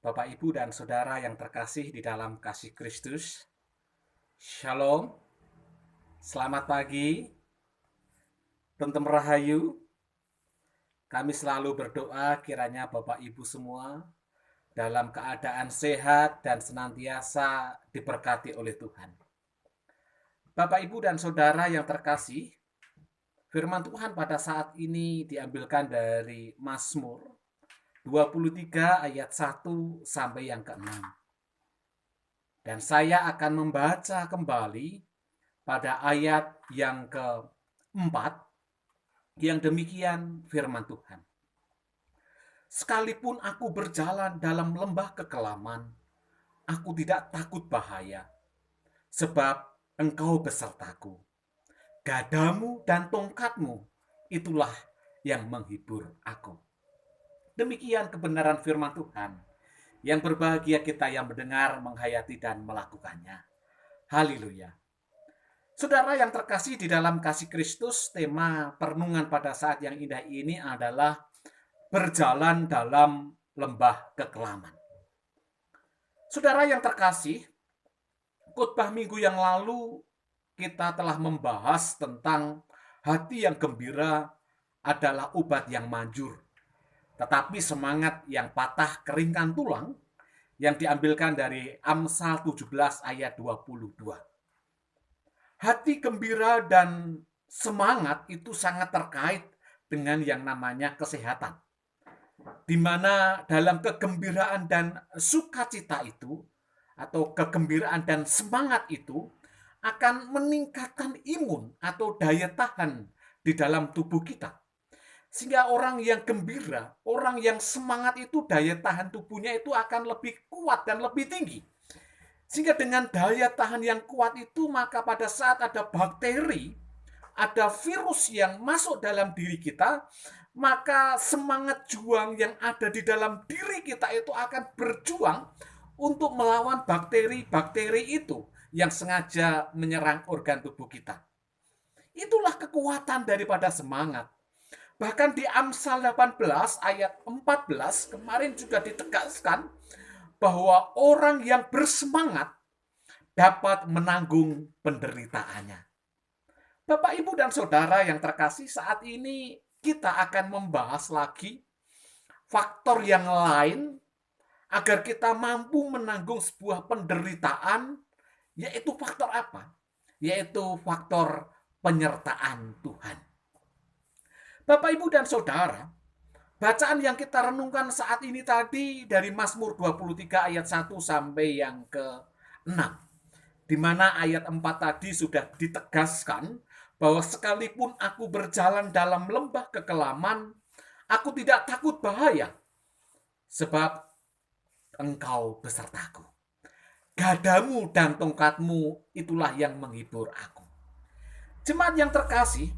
Bapak, Ibu, dan Saudara yang terkasih di dalam kasih Kristus. Shalom, selamat pagi, Tuntem Rahayu. Kami selalu berdoa kiranya Bapak Ibu semua dalam keadaan sehat dan senantiasa diberkati oleh Tuhan. Bapak, Ibu, dan Saudara yang terkasih, firman Tuhan pada saat ini diambilkan dari Mazmur 23 ayat 1 sampai yang ke-6. Dan saya akan membaca kembali pada ayat yang keempat, yang demikian firman Tuhan. Sekalipun aku berjalan dalam lembah kekelaman, aku tidak takut bahaya, sebab Engkau besertaku. Gadamu dan tongkatmu, itulah yang menghibur aku. Demikian kebenaran firman Tuhan. Yang berbahagia kita yang mendengar, menghayati, dan melakukannya. Haleluya. Saudara yang terkasih di dalam kasih Kristus, tema perenungan pada saat yang indah ini adalah berjalan dalam lembah kekelaman. Saudara yang terkasih, khotbah minggu yang lalu kita telah membahas tentang hati yang gembira adalah obat yang manjur, tetapi semangat yang patah keringkan tulang, yang diambilkan dari Amsal 17 ayat 22. Hati gembira dan semangat itu sangat terkait dengan yang namanya kesehatan. Di mana dalam kegembiraan dan sukacita itu, atau kegembiraan dan semangat itu, akan meningkatkan imun atau daya tahan di dalam tubuh kita. Sehingga orang yang gembira, orang yang semangat itu daya tahan tubuhnya itu akan lebih kuat dan lebih tinggi. Sehingga dengan daya tahan yang kuat itu, maka pada saat ada bakteri, ada virus yang masuk dalam diri kita, maka semangat juang yang ada di dalam diri kita itu akan berjuang untuk melawan bakteri-bakteri itu yang sengaja menyerang organ tubuh kita. Itulah kekuatan daripada semangat. Bahkan di Amsal 18 ayat 14 kemarin juga ditegaskan bahwa orang yang bersemangat dapat menanggung penderitaannya. Bapak, Ibu, dan Saudara yang terkasih, saat ini kita akan membahas lagi faktor yang lain agar kita mampu menanggung sebuah penderitaan, yaitu faktor apa? Yaitu faktor penyertaan Tuhan. Bapak, Ibu, dan Saudara, bacaan yang kita renungkan saat ini tadi dari Mazmur 23 ayat 1 sampai yang ke-6. Di mana ayat 4 tadi sudah ditegaskan bahwa sekalipun aku berjalan dalam lembah kekelaman, aku tidak takut bahaya, sebab Engkau besertaku. Gadamu dan tongkatmu, itulah yang menghibur aku. Jemaat yang terkasih,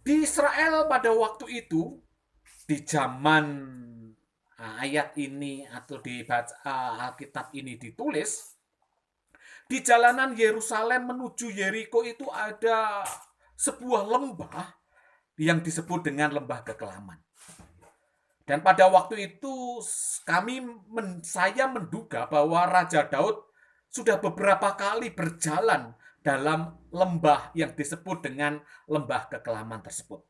di Israel pada waktu itu, di zaman ayat ini atau di Alkitab ini ditulis, di jalanan Yerusalem menuju Yeriko itu ada sebuah lembah yang disebut dengan lembah kekelaman. Dan pada waktu itu saya menduga bahwa Raja Daud sudah beberapa kali berjalan dalam lembah yang disebut dengan lembah kekelaman tersebut.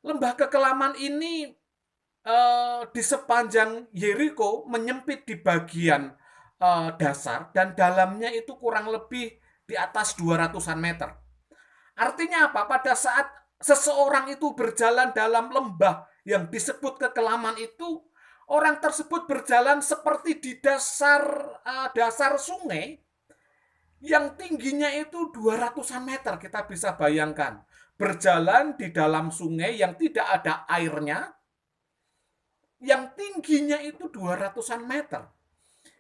Lembah kekelaman ini di sepanjang Yeriko menyempit di bagian dasar dan dalamnya itu kurang lebih di atas 200-an meter. Artinya apa? Pada saat seseorang itu berjalan dalam lembah yang disebut kekelaman itu, orang tersebut berjalan seperti di dasar sungai yang tingginya itu 200-an meter. Kita bisa bayangkan, berjalan di dalam sungai yang tidak ada airnya, yang tingginya itu 200-an meter.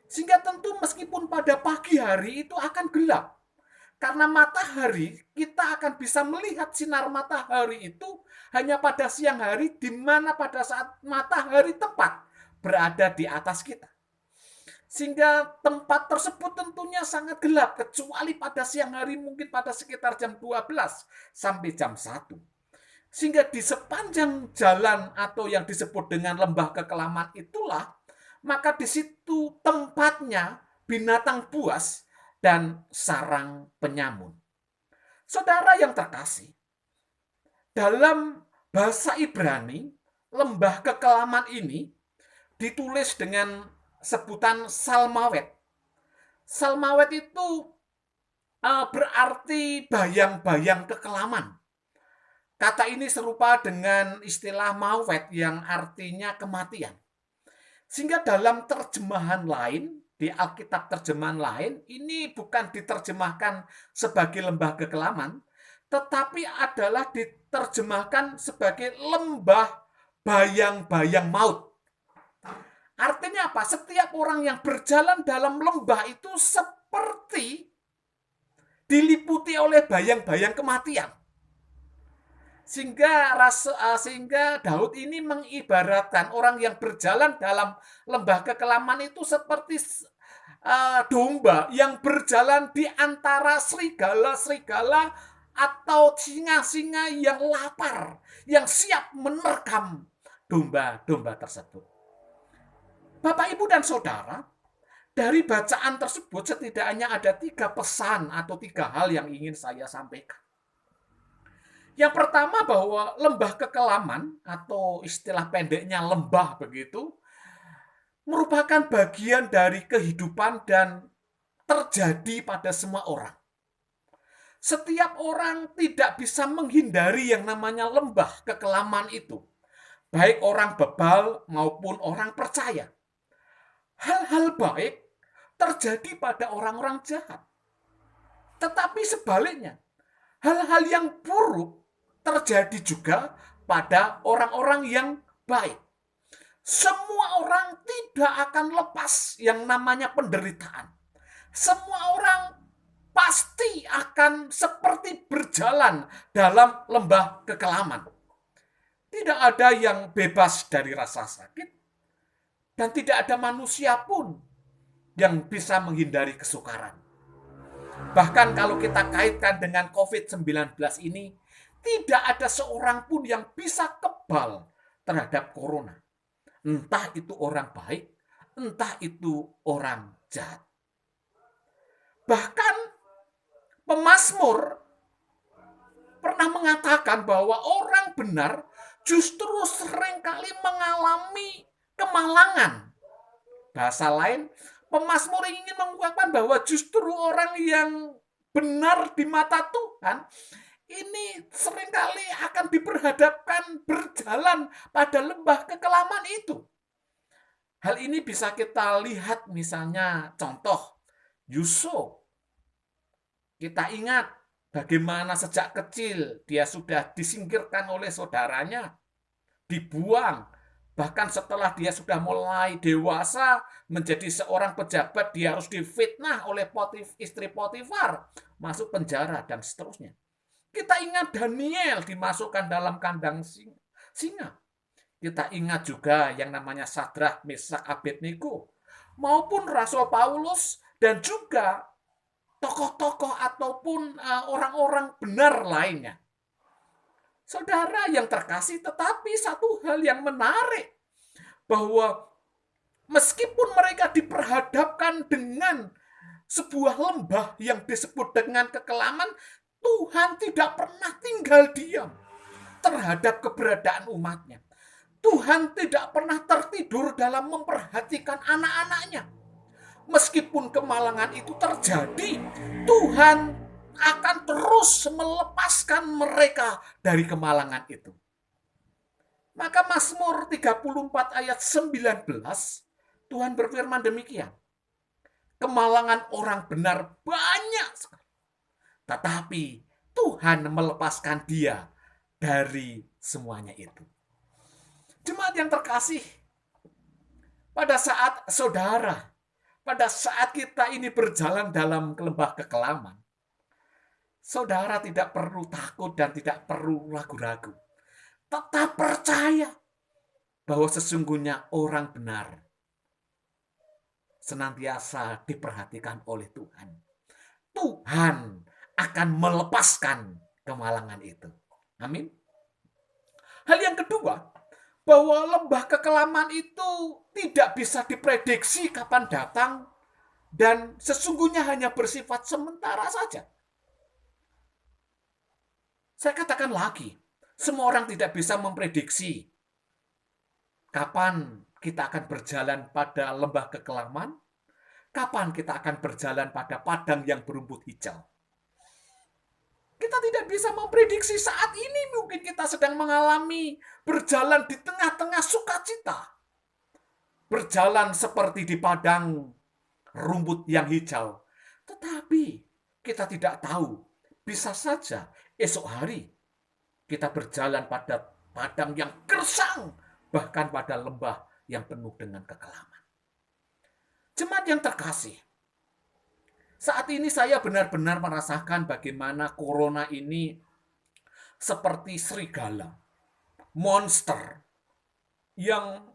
Sehingga tentu meskipun pada pagi hari itu akan gelap. Karena matahari, kita akan bisa melihat sinar matahari itu hanya pada siang hari, di mana pada saat matahari tepat berada di atas kita. Sehingga tempat tersebut tentunya sangat gelap, kecuali pada siang hari mungkin pada sekitar jam 12 sampai jam 1. Sehingga di sepanjang jalan atau yang disebut dengan lembah kekelaman itulah maka di situ tempatnya binatang buas dan sarang penyamun. Saudara yang terkasih, dalam bahasa Ibrani, lembah kekelaman ini ditulis dengan sebutan Salmawet. Salmawet itu berarti bayang-bayang kekelaman. Kata ini serupa dengan istilah mawet yang artinya kematian. Sehingga dalam terjemahan lain, di Alkitab terjemahan lain, ini bukan diterjemahkan sebagai lembah kekelaman, tetapi adalah diterjemahkan sebagai lembah bayang-bayang maut. Artinya apa? Setiap orang yang berjalan dalam lembah itu seperti diliputi oleh bayang-bayang kematian. Sehingga Daud ini mengibaratkan orang yang berjalan dalam lembah kekelaman itu seperti domba yang berjalan di antara serigala-serigala atau singa-singa yang lapar, yang siap menerkam domba-domba tersebut. Bapak, Ibu, dan Saudara, dari bacaan tersebut setidaknya ada 3 pesan atau 3 hal yang ingin saya sampaikan. Yang pertama, bahwa lembah kekelaman atau istilah pendeknya lembah begitu, merupakan bagian dari kehidupan dan terjadi pada semua orang. Setiap orang tidak bisa menghindari yang namanya lembah kekelaman itu, baik orang bebal maupun orang percaya. Hal-hal baik terjadi pada orang-orang jahat. Tetapi sebaliknya, hal-hal yang buruk terjadi juga pada orang-orang yang baik. Semua orang tidak akan lepas yang namanya penderitaan. Semua orang pasti akan seperti berjalan dalam lembah kekelaman. Tidak ada yang bebas dari rasa sakit, dan tidak ada manusia pun yang bisa menghindari kesukaran. Bahkan kalau kita kaitkan dengan COVID-19 ini, tidak ada seorang pun yang bisa kebal terhadap corona. Entah itu orang baik, entah itu orang jahat. Bahkan pemazmur pernah mengatakan bahwa orang benar justru seringkali mengalami kemalangan. Bahasa lain, pemazmur ingin mengungkapkan bahwa justru orang yang benar di mata Tuhan ini seringkali akan diperhadapkan berjalan pada lembah kekelaman itu. Hal ini bisa kita lihat misalnya contoh Yusuf. Kita ingat bagaimana sejak kecil dia sudah disingkirkan oleh saudaranya, dibuang. Bahkan setelah dia sudah mulai dewasa menjadi seorang pejabat, dia harus difitnah oleh istri Potifar, masuk penjara dan seterusnya. Kita ingat Daniel dimasukkan dalam kandang singa. Kita ingat juga yang namanya Sadrak, Mesak, Abednego, maupun Rasul Paulus dan juga tokoh-tokoh ataupun orang-orang benar lainnya. Saudara yang terkasih, tetapi satu hal yang menarik, bahwa meskipun mereka diperhadapkan dengan sebuah lembah yang disebut dengan kekelaman, Tuhan tidak pernah tinggal diam terhadap keberadaan umatnya. Tuhan tidak pernah tertidur dalam memperhatikan anak-anaknya. Meskipun kemalangan itu terjadi, Tuhan akan terus melepaskan mereka dari kemalangan itu. Maka Mazmur 34 ayat 19, Tuhan berfirman demikian. Kemalangan orang benar banyak sekali, tetapi Tuhan melepaskan dia dari semuanya itu. Jemaat yang terkasih, pada saat kita ini berjalan dalam lembah kekelaman, saudara tidak perlu takut dan tidak perlu ragu-ragu. Tetap percaya bahwa sesungguhnya orang benar senantiasa diperhatikan oleh Tuhan. Tuhan akan melepaskan kemalangan itu. Amin. Hal yang kedua, bahwa lembah kekelaman itu tidak bisa diprediksi kapan datang dan sesungguhnya hanya bersifat sementara saja. Saya katakan lagi, semua orang tidak bisa memprediksi kapan kita akan berjalan pada lembah kekelaman, kapan kita akan berjalan pada padang yang berumput hijau. Kita tidak bisa memprediksi saat ini mungkin kita sedang mengalami berjalan di tengah-tengah sukacita. Berjalan seperti di padang rumput yang hijau. Tetapi kita tidak tahu, bisa saja esok hari kita berjalan pada padang yang gersang, bahkan pada lembah yang penuh dengan kekelaman. Jemaat yang terkasih, saat ini saya benar-benar merasakan bagaimana corona ini seperti serigala, monster, yang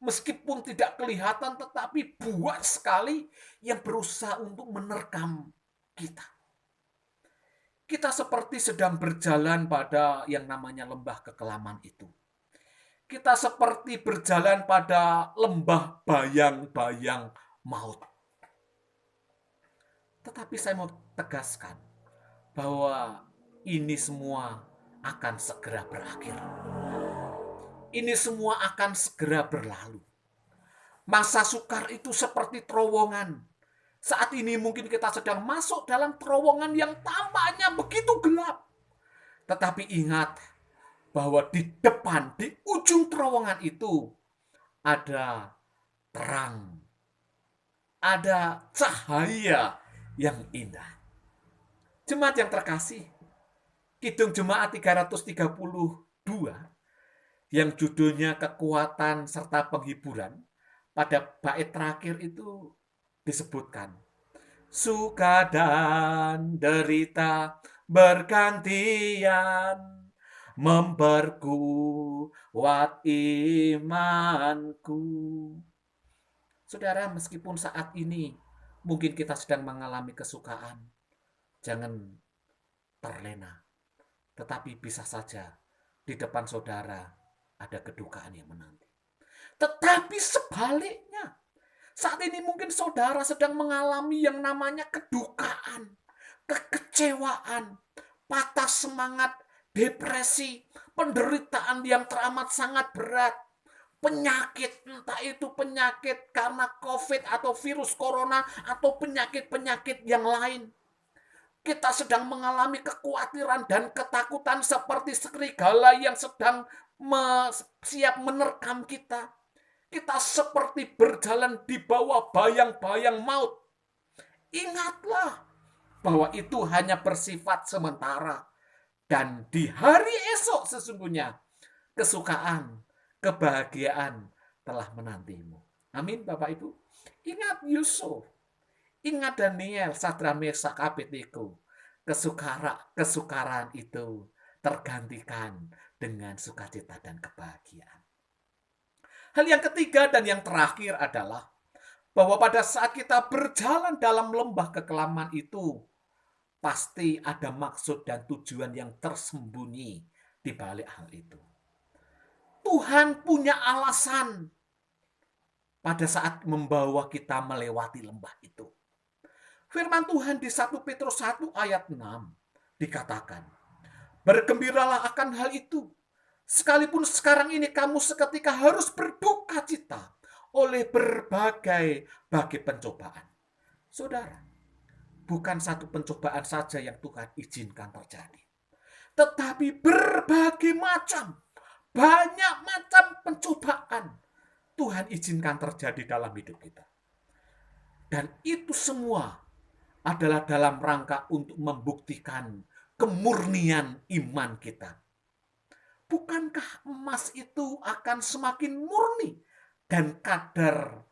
meskipun tidak kelihatan tetapi buat sekali yang berusaha untuk menerkam kita. Kita seperti sedang berjalan pada yang namanya lembah kekelaman itu. Kita seperti berjalan pada lembah bayang-bayang maut. Tetapi saya mau tegaskan bahwa ini semua akan segera berakhir. Ini semua akan segera berlalu. Masa sukar itu seperti terowongan. Saat ini mungkin kita sedang masuk dalam terowongan yang tampaknya begitu gelap. Tetapi ingat bahwa di depan, di ujung terowongan itu ada terang. Ada cahaya yang indah. Jemaat yang terkasih, Kidung Jemaat 332 yang judulnya kekuatan serta penghiburan, pada bait terakhir itu disebutkan, suka dan derita bergantian memperkuat imanku. Saudara, meskipun saat ini mungkin kita sedang mengalami kesukaan, jangan terlena. Tetapi bisa saja di depan saudara ada kedukaan yang menanti. Tetapi sebaliknya, saat ini mungkin saudara sedang mengalami yang namanya kedukaan, kekecewaan, patah semangat, depresi, penderitaan yang teramat sangat berat, penyakit, entah itu penyakit karena COVID atau virus corona atau penyakit-penyakit yang lain. Kita sedang mengalami kekhawatiran dan ketakutan seperti serigala yang sedang siap menerkam kita. Kita seperti berjalan di bawah bayang-bayang maut. Ingatlah bahwa itu hanya bersifat sementara. Dan di hari esok sesungguhnya kesukaan, kebahagiaan telah menantimu. Amin Bapak Ibu. Ingat Yusuf. Ingat Daniel, Sadrak, Meshak, Abednego. Kesukaran itu tergantikan dengan sukacita dan kebahagiaan. Hal yang ketiga dan yang terakhir adalah bahwa pada saat kita berjalan dalam lembah kekelaman itu, pasti ada maksud dan tujuan yang tersembunyi di balik hal itu. Tuhan punya alasan pada saat membawa kita melewati lembah itu. Firman Tuhan di 1 Petrus 1 ayat 6 dikatakan, bergembiralah akan hal itu, sekalipun sekarang ini kamu seketika harus berduka cita oleh berbagai pencobaan. Saudara, bukan satu pencobaan saja yang Tuhan izinkan terjadi, tetapi berbagai macam, banyak macam pencobaan Tuhan izinkan terjadi dalam hidup kita. Dan itu semua adalah dalam rangka untuk membuktikan kemurnian iman kita. Bukankah emas itu akan semakin murni dan kadar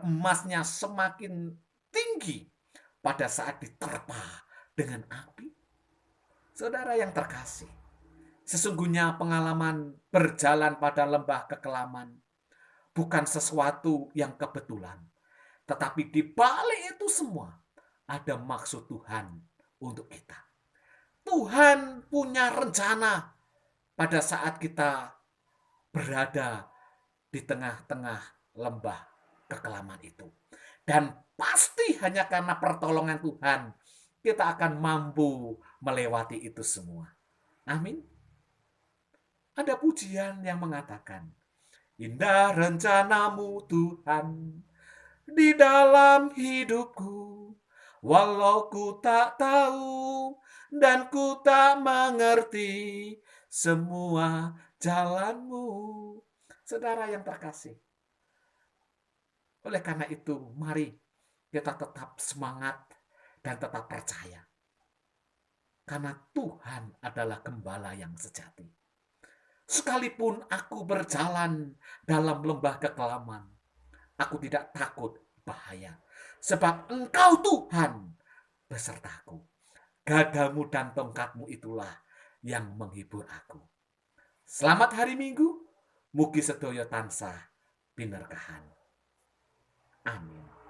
emasnya semakin tinggi pada saat diterpa dengan api? Saudara yang terkasih, sesungguhnya pengalaman berjalan pada lembah kekelaman bukan sesuatu yang kebetulan. Tetapi di balik itu semua ada maksud Tuhan untuk kita. Tuhan punya rencana pada saat kita berada di tengah-tengah lembah kekelaman itu. Dan pasti hanya karena pertolongan Tuhan kita akan mampu melewati itu semua. Amin. Ada pujian yang mengatakan, indah rencanamu Tuhan di dalam hidupku, walau ku tak tahu dan ku tak mengerti semua jalanmu. Saudara yang terkasih, oleh karena itu mari kita tetap semangat dan tetap percaya. Karena Tuhan adalah gembala yang sejati. Sekalipun aku berjalan dalam lembah kekelaman, aku tidak takut bahaya. Sebab Engkau Tuhan besertaku. Gadamu dan tongkatmu itulah yang menghibur aku. Selamat hari Minggu. Mugi sedaya tansah binerkahan. Amin.